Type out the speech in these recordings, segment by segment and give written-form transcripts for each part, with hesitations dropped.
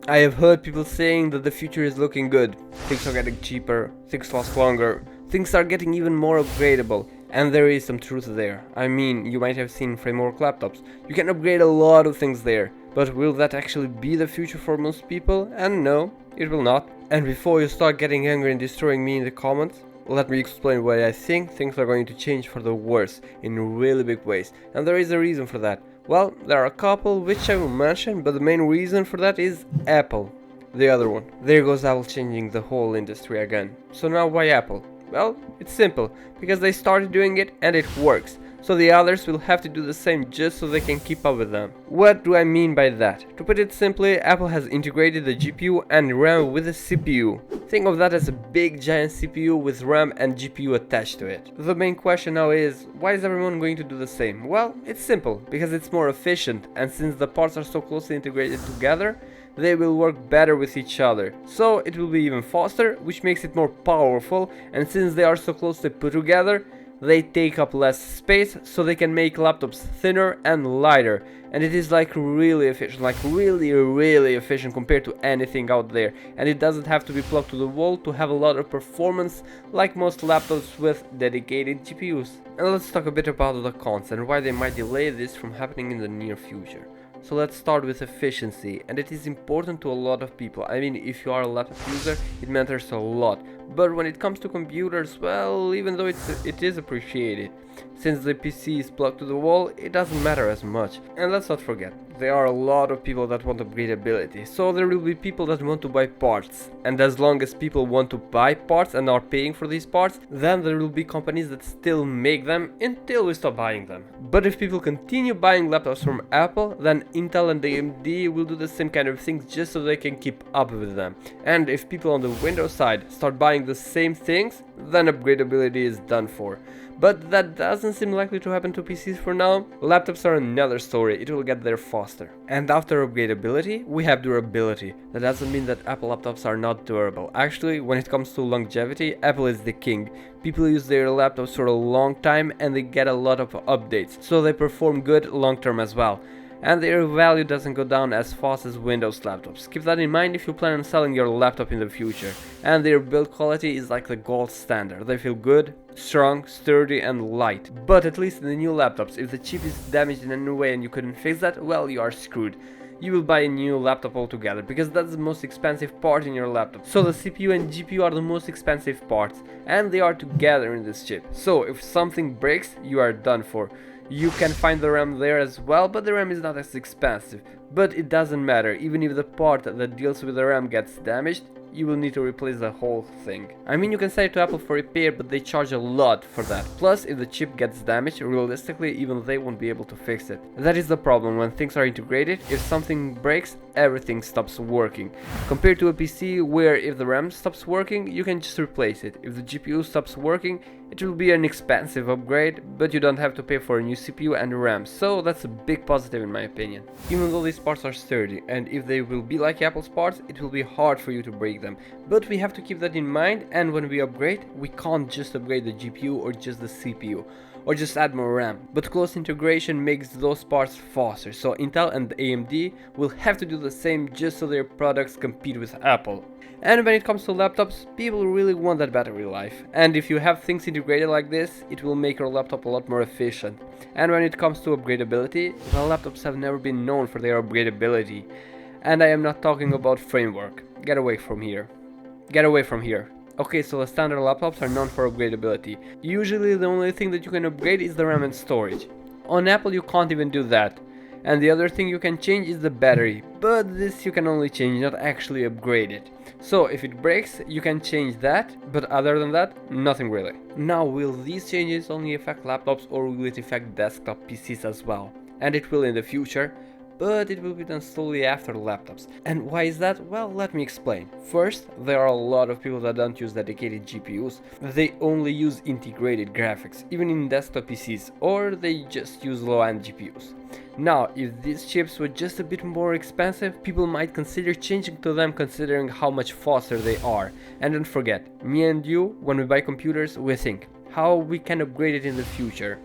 I have heard people saying that the future is looking good. Things are getting cheaper, things last longer, things are getting even more upgradable. And there is some truth there. I mean, you might have seen framework laptops. You can upgrade a lot of things there. But will that actually be the future for most people? And no, it will not. And before you start getting angry and destroying me in the comments, let me explain why I think things are going to change for the worse in really big ways. And there is a reason for that. Well, there are a couple which I will mention, but the main reason for that is Apple. The other one. There goes Apple changing the whole industry again. So now why Apple? Well, it's simple, because they started doing it and it works. So the others will have to do the same just so they can keep up with them. What do I mean by that? To put it simply, Apple has integrated the GPU and RAM with a CPU. Think of that as a big giant CPU with RAM and GPU attached to it. The main question now is, why is everyone going to do the same? Well, it's simple, because it's more efficient, and since the parts are so closely integrated together, they will work better with each other. So it will be even faster, which makes it more powerful, and since they are so closely put together, they take up less space, so they can make laptops thinner and lighter. And it is like really efficient, like really efficient compared to anything out there. And it doesn't have to be plugged to the wall to have a lot of performance like most laptops with dedicated GPUs. And let's talk a bit about the cons and why they might delay this from happening in the near future. So let's start with efficiency, and it is important to a lot of people. I mean, if you are a laptop user, it matters a lot. But when it comes to computers, well, even though it is appreciated, since the PC is plugged to the wall, it doesn't matter as much. And let's not forget, there are a lot of people that want upgradability, so there will be people that want to buy parts. And as long as people want to buy parts and are paying for these parts, then there will be companies that still make them until we stop buying them. But if people continue buying laptops from Apple, then Intel and AMD will do the same kind of things just so they can keep up with them. And if people on the Windows side start buying the same things, then upgradability is done for. But that doesn't seem likely to happen to PCs for now. Laptops are another story, it will get there faster. And after upgradability, we have durability. That doesn't mean that Apple laptops are not durable. Actually, when it comes to longevity, Apple is the king. People use their laptops for a long time and they get a lot of updates, so they perform good long term as well. And their value doesn't go down as fast as Windows laptops. Keep that in mind if you plan on selling your laptop in the future. And their build quality is like the gold standard. They feel good, strong, sturdy and light. But at least in the new laptops, if the chip is damaged in any way and you couldn't fix that, well, you are screwed. You will buy a new laptop altogether, because that's the most expensive part in your laptop. So the CPU and GPU are the most expensive parts, and they are together in this chip. So if something breaks, you are done for. You can find the RAM there as well, but the RAM is not as expensive. But it doesn't matter, even if the part that deals with the RAM gets damaged, you will need to replace the whole thing. I mean, you can send it to Apple for repair, but they charge a lot for that. Plus, if the chip gets damaged, realistically, even they won't be able to fix it. That is the problem when things are integrated. If something breaks, everything stops working. Compared to a PC, where if the RAM stops working, you can just replace it. If the GPU stops working, it will be an expensive upgrade, but you don't have to pay for a new CPU and RAM, so that's a big positive in my opinion. Even though these parts are sturdy, and if they will be like Apple's parts, it will be hard for you to break them. But we have to keep that in mind, and when we upgrade, we can't just upgrade the GPU or just the CPU, or just add more RAM. But close integration makes those parts faster, so Intel and AMD will have to do the same just so their products compete with Apple. And when it comes to laptops, people really want that battery life. And if you have things integrated like this, it will make your laptop a lot more efficient. And when it comes to upgradability, well, laptops have never been known for their upgradability. And I am not talking about framework. Get away from here. Get away from here. Okay, so the standard laptops are known for upgradability. Usually the only thing that you can upgrade is the RAM and storage. On Apple you can't even do that. And the other thing you can change is the battery, but this you can only change, not actually upgrade it. So if it breaks, you can change that, but other than that, nothing really. Now, will these changes only affect laptops, or will it affect desktop PCs as well? And it will in the future, but it will be done slowly after laptops. And why is that? Well, let me explain. First, there are a lot of people that don't use dedicated GPUs. They only use integrated graphics, even in desktop PCs, or they just use low-end GPUs. Now, if these chips were just a bit more expensive, people might consider changing to them considering how much faster they are. And don't forget, me and you, when we buy computers, we think how we can upgrade it in the future.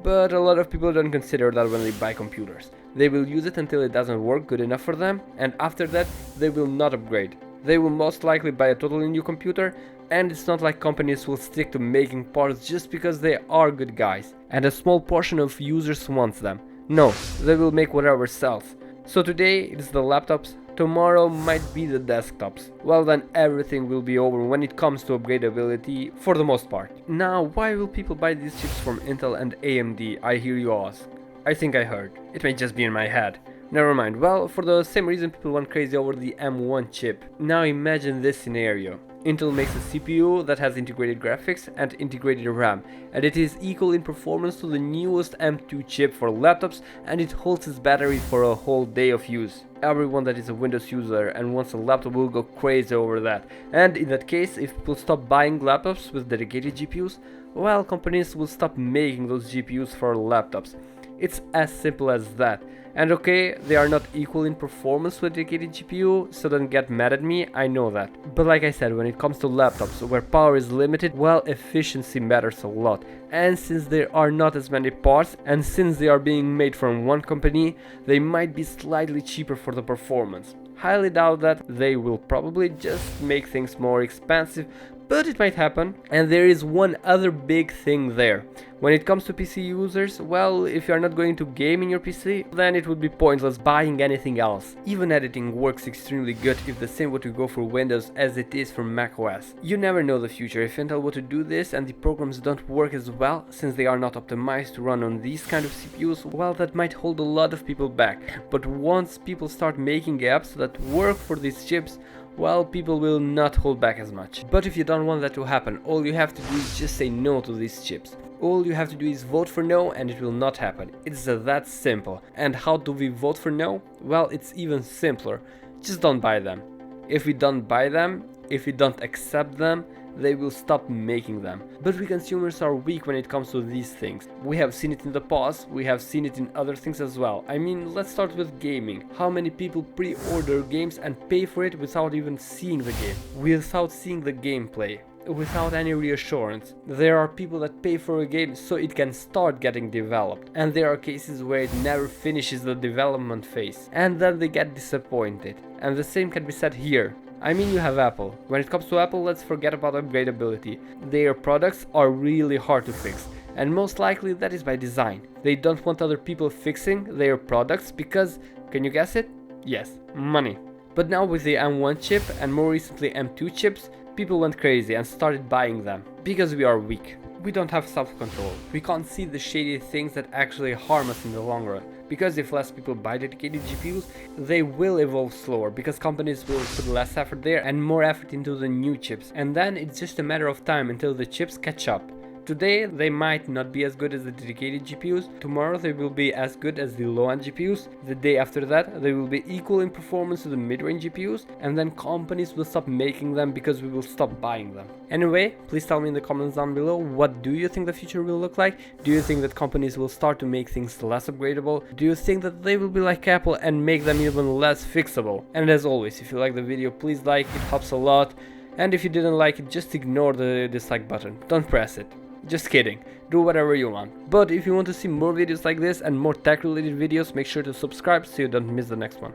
But a lot of people don't consider that when they buy computers. They will use it until it doesn't work good enough for them, and after that they will not upgrade. They will most likely buy a totally new computer, and it's not like companies will stick to making parts just because they are good guys and a small portion of users wants them. No, they will make whatever sells. So today it's the laptops, tomorrow might be the desktops. Well, then everything will be over when it comes to upgradability for the most part. Now, why will people buy these chips from Intel and AMD, I hear you ask? I think I heard. It may just be in my head. Never mind. Well, for the same reason people went crazy over the M1 chip. Now imagine this scenario. Intel makes a CPU that has integrated graphics and integrated RAM, and it is equal in performance to the newest M2 chip for laptops, and it holds its battery for a whole day of use. Everyone that is a Windows user and wants a laptop will go crazy over that, and in that case, if people stop buying laptops with dedicated GPUs, well, companies will stop making those GPUs for laptops. It's as simple as that. And okay, they are not equal in performance with dedicated GPU, so don't get mad at me, I know that. But like I said, when it comes to laptops, where power is limited, well, efficiency matters a lot. And since there are not as many parts, and since they are being made from one company, they might be slightly cheaper for the performance. Highly doubt that. They will probably just make things more expensive, but it might happen. And there is one other big thing there. When it comes to PC users, well, if you are not going to game in your PC, then it would be pointless buying anything else. Even editing works extremely good if the same were to go for Windows as it is for macOS. You never know the future. If Intel were to do this and the programs don't work as well, since they are not optimized to run on these kind of CPUs, well, that might hold a lot of people back. But once people start making apps that work for these chips, well, people will not hold back as much. But if you don't want that to happen, all you have to do is just say no to these chips. All you have to do is vote for no and it will not happen. It's that simple. And how do we vote for no? Well, it's even simpler. Just don't buy them. If we don't buy them, if we don't accept them, they will stop making them. But we consumers are weak when it comes to these things. We have seen it in the past, we have seen it in other things as well. I mean, let's start with gaming. How many people pre-order games and pay for it without even seeing the game? Without seeing the gameplay? Without any reassurance. There are people that pay for a game so it can start getting developed, and there are cases where it never finishes the development phase, and then they get disappointed. And the same can be said here. I mean, you have Apple. When it comes to Apple, let's forget about upgradability. Their products are really hard to fix, and most likely that is by design. They don't want other people fixing their products because, can you guess it? Yes, money. But now with the M1 chip and more recently M2 chips, people went crazy and started buying them, because we are weak. We don't have self-control. We can't see the shady things that actually harm us in the long run. Because if less people buy dedicated GPUs, they will evolve slower, because companies will put less effort there and more effort into the new chips. And then it's just a matter of time until the chips catch up. Today they might not be as good as the dedicated GPUs, tomorrow they will be as good as the low-end GPUs, the day after that they will be equal in performance to the mid-range GPUs, and then companies will stop making them because we will stop buying them. Anyway, please tell me in the comments down below, what do you think the future will look like? Do you think that companies will start to make things less upgradable? Do you think that they will be like Apple and make them even less fixable? And as always, if you like the video, please like, it helps a lot. And if you didn't like it, just ignore the dislike button, don't press it. Just kidding, do whatever you want. But if you want to see more videos like this and more tech related videos, make sure to subscribe so you don't miss the next one.